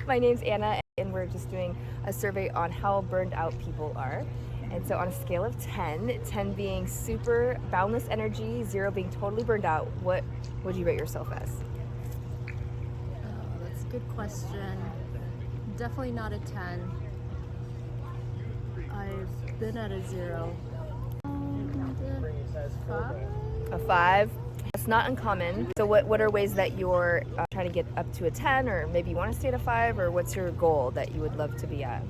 My name's Anna, and we're just doing a survey on how burned out people are. And so on a scale of 10, 10 being super boundless energy, 0 being totally burned out, what would you rate yourself as? Oh, that's a good question. Definitely not a 10. I've been at a 0. 5? A 5? That's not uncommon. So what are ways that you're trying to get up to a 10, or maybe you want to stay at a 5, or what's your goal that you would love to be at?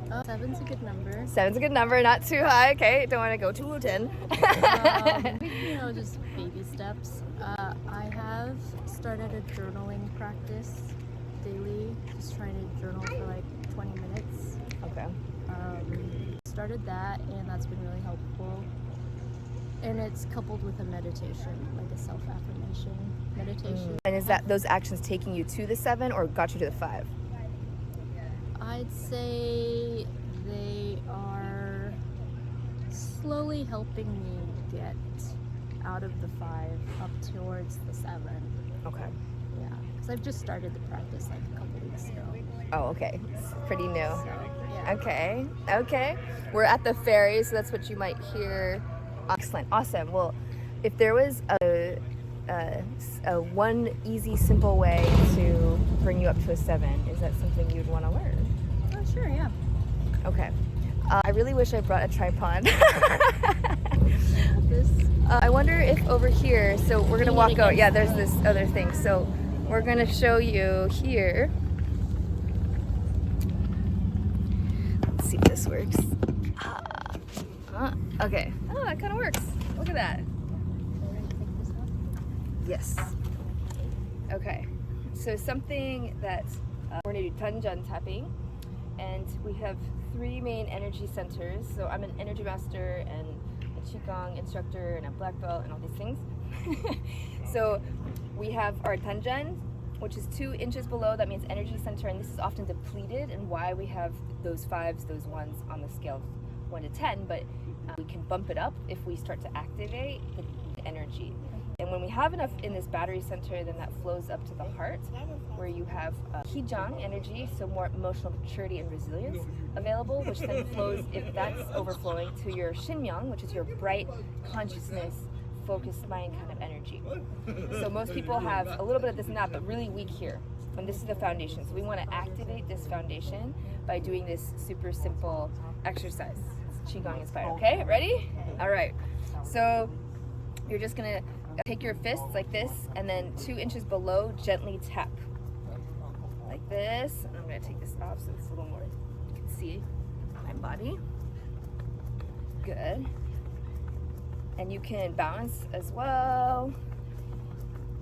7's a good number. 7's a good number, not too high. Okay, don't want to go to 10. Just baby steps. I have started a journaling practice daily, just trying to journal for like 20 minutes. Okay. Started that, and that's been really helpful. And it's coupled with a meditation, like a self-affirmation meditation. And is that those actions taking you to the 7 or got you to the 5? I'd say they are slowly helping me get out of the 5 up towards the 7. Okay. Yeah, because I've just started the practice like a couple weeks ago. Oh, okay. It's pretty new. So, yeah. Okay. We're at the ferry, so that's what you might hear. Excellent. Awesome. Well, if there was a one easy, simple way to bring you up to a 7, is that something you'd want to learn? Oh, sure, yeah. Okay. I really wish I brought a tripod. This. I wonder if over here, so we're going to walk out. Yeah, there's this other thing. So we're going to show you here. Let's see if this works. Okay. Oh, that kind of works. Look at that. Yes. Okay. So something that we're going to do Tanjan tapping, and we have 3 main energy centers. So I'm an energy master and a Qigong instructor and a black belt and all these things. So we have our Tanjan, which is 2 inches below. That means energy center, and this is often depleted, and why we have those 5s, those 1s on the scale of 1 to 10, but we can bump it up if we start to activate the energy. And when we have enough in this battery center, then that flows up to the heart, where you have Qigong energy, so more emotional maturity and resilience available, which then flows, if that's overflowing, to your Shinyang, which is your bright consciousness, focused mind kind of energy. So most people have a little bit of this and that, but really weak here. And this is the foundation. So we want to activate this foundation by doing this super simple exercise. It's Qigong inspired. Okay, ready? All right. So you're just going to take your fists like this, and then 2 inches below, gently tap. Like this. And I'm going to take this off so it's a little more, you can see my body. Good. And you can bounce as well.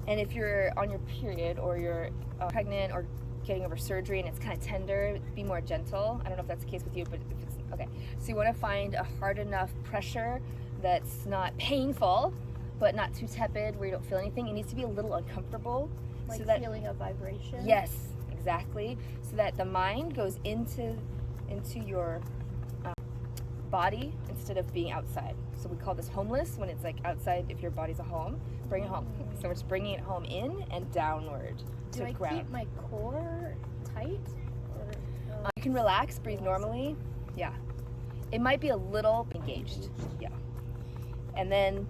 And if you're on your period, or you're pregnant, or getting over surgery and it's kind of tender, be more gentle. I don't know if that's the case with you, but if it's okay. So you want to find a hard enough pressure that's not painful, but not too tepid where you don't feel anything. It needs to be a little uncomfortable. Like so that, feeling a vibration? Yes, exactly. So that the mind goes into your body instead of being outside. So we call this homeless, when it's like outside. If your body's a home, bring it home. So we're just bringing it home in and downward to Do ground. I keep my core tight? Or, you can relax, breathe normally. Yeah. It might be a little engaged. Yeah. And then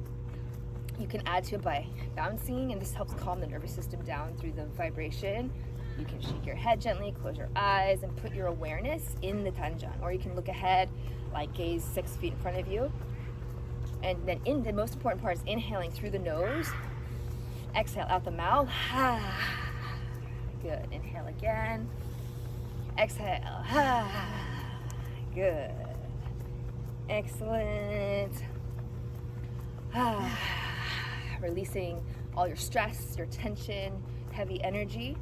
you can add to it by bouncing, and this helps calm the nervous system down through the vibration. You can shake your head gently, close your eyes, and put your awareness in the Tanjan. Or you can look ahead, like gaze 6 feet in front of you. And then the most important part is inhaling through the nose. Exhale out the mouth. Good. Inhale again. Exhale. Good. Excellent. Releasing all your stress, your tension, heavy energy.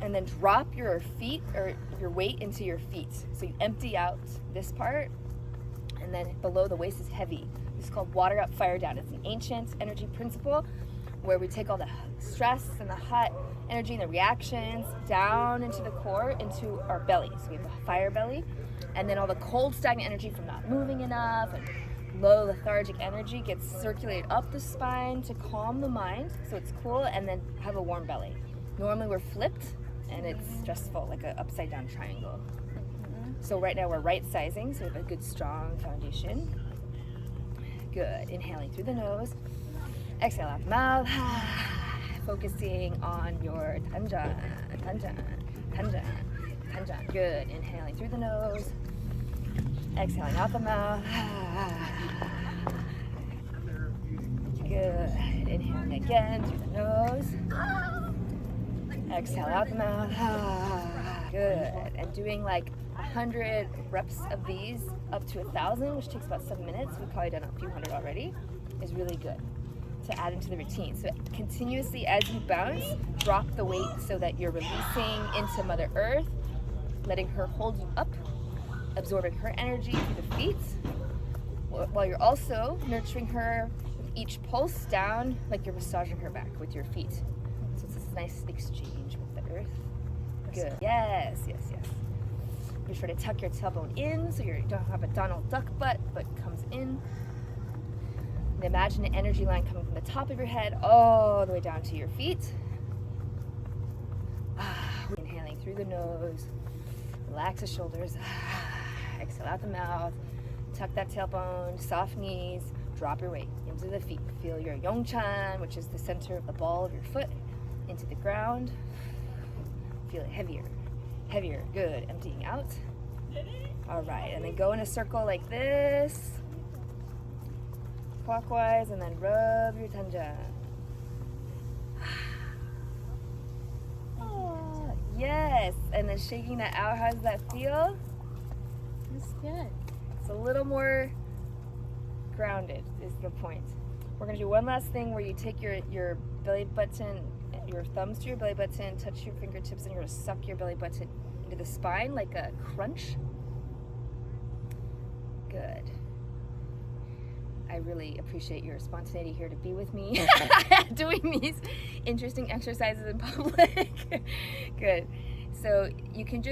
And then drop your feet, or your weight into your feet. So you empty out this part, and then below the waist is heavy. This is called water up, fire down. It's an ancient energy principle where we take all the stress and the hot energy and the reactions down into the core, into our belly. So we have the fire belly, and then all the cold, stagnant energy from not moving enough and low lethargic energy gets circulated up the spine to calm the mind, so it's cool, and then have a warm belly. Normally we're flipped, and it's stressful, like an upside down triangle. So right now we're right sizing, so we have a good strong foundation. Good. Inhaling through the nose. Exhale out the mouth. Focusing on your tanjan, tanjan, tanjan, tanjan. Good. Inhaling through the nose. Exhaling out the mouth. Good. Inhaling again through the nose. Exhale out the mouth. Good. And doing like 100 reps of these up to 1,000, which takes about 7 minutes. We've probably done a few hundred already, is really good to add into the routine. So continuously as you bounce, drop the weight so that you're releasing into Mother Earth, letting her hold you up, absorbing her energy through the feet, while you're also nurturing her with each pulse down, like you're massaging her back with your feet. So it's this nice exchange with the earth. Good. Yes, yes, yes. Be sure to tuck your tailbone in so you don't have a Donald Duck butt, but comes in. And imagine an energy line coming from the top of your head all the way down to your feet. Inhaling through the nose. Relax the shoulders. Exhale out the mouth. Tuck that tailbone. Soft knees. Drop your weight into the feet. Feel your Yongchan, which is the center of the ball of your foot, into the ground. Feel it heavier. Heavier. Good. Emptying out. All right. And then go in a circle like this. Clockwise, and then rub your tanjan. Oh, yes. And then shaking that out. How does that feel? It's good. It's a little more grounded is the point. We're going to do one last thing where you take your belly button, your thumbs to your belly button, touch your fingertips, and you're going to suck your belly button into the spine like a crunch. Good. I really appreciate your spontaneity here to be with me doing these interesting exercises in public. Good. So you can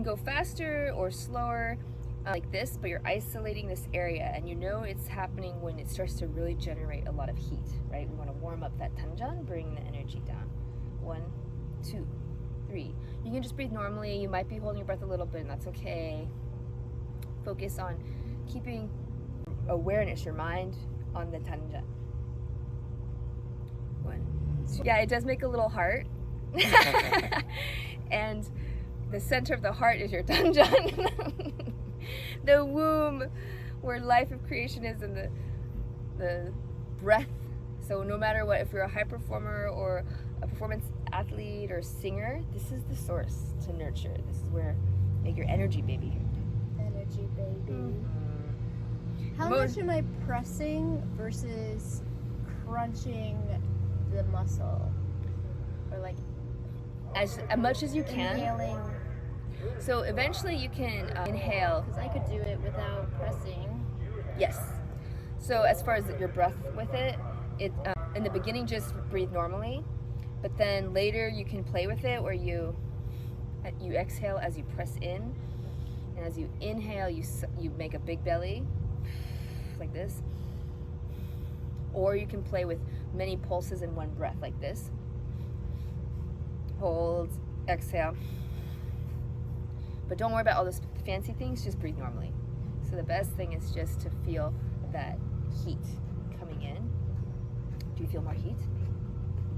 go faster or slower like this, but you're isolating this area, and you know it's happening when it starts to really generate a lot of heat, right? We want to warm up that tanjan, bring the energy down. 1, 2, 3. You can just breathe normally. You might be holding your breath a little bit, and that's okay. Focus on keeping awareness, your mind on the tanjan. 1, 2. Yeah, it does make a little heart. And the center of the heart is your tanjan. The womb where life of creation is, and the breath. So no matter what, if you're a high performer or a performance athlete or singer, this is the source to nurture. This is where make your energy baby. Energy baby. How much am I pressing versus crunching the muscle? Or like as much as you can. Inhaling. So eventually you can inhale. Because I could do it without pressing. Yes. So as far as your breath with it, in the beginning just breathe normally, but then later you can play with it where you exhale as you press in, and as you inhale you make a big belly like this, or you can play with many pulses in one breath like this. Hold, exhale, but don't worry about all those fancy things, just breathe normally. So the best thing is just to feel that heat coming in. Do you feel more heat?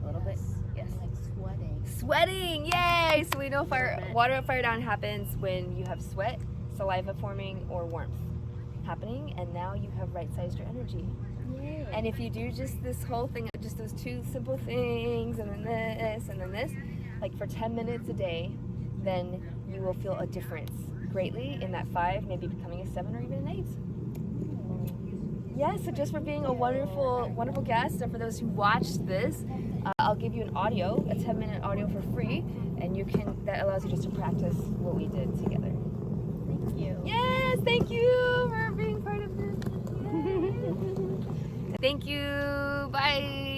A little bit? Yes. I'm like sweating. Sweating! Yay! So we know water fire down happens when you have sweat, saliva forming, or warmth happening, and now you have right-sized your energy. Yay. And if you do just this whole thing, just those 2 simple things, and then this, and then this, like for 10 minutes a day, then you will feel a difference greatly in that 5, maybe becoming a 7 or even an 8. Yeah, so just for being a wonderful, wonderful guest, and for those who watched this, I'll give you an audio, a 10-minute audio for free, and that allows you just to practice what we did together. Thank you. Yes, thank you for being part of this. Thank you. Bye.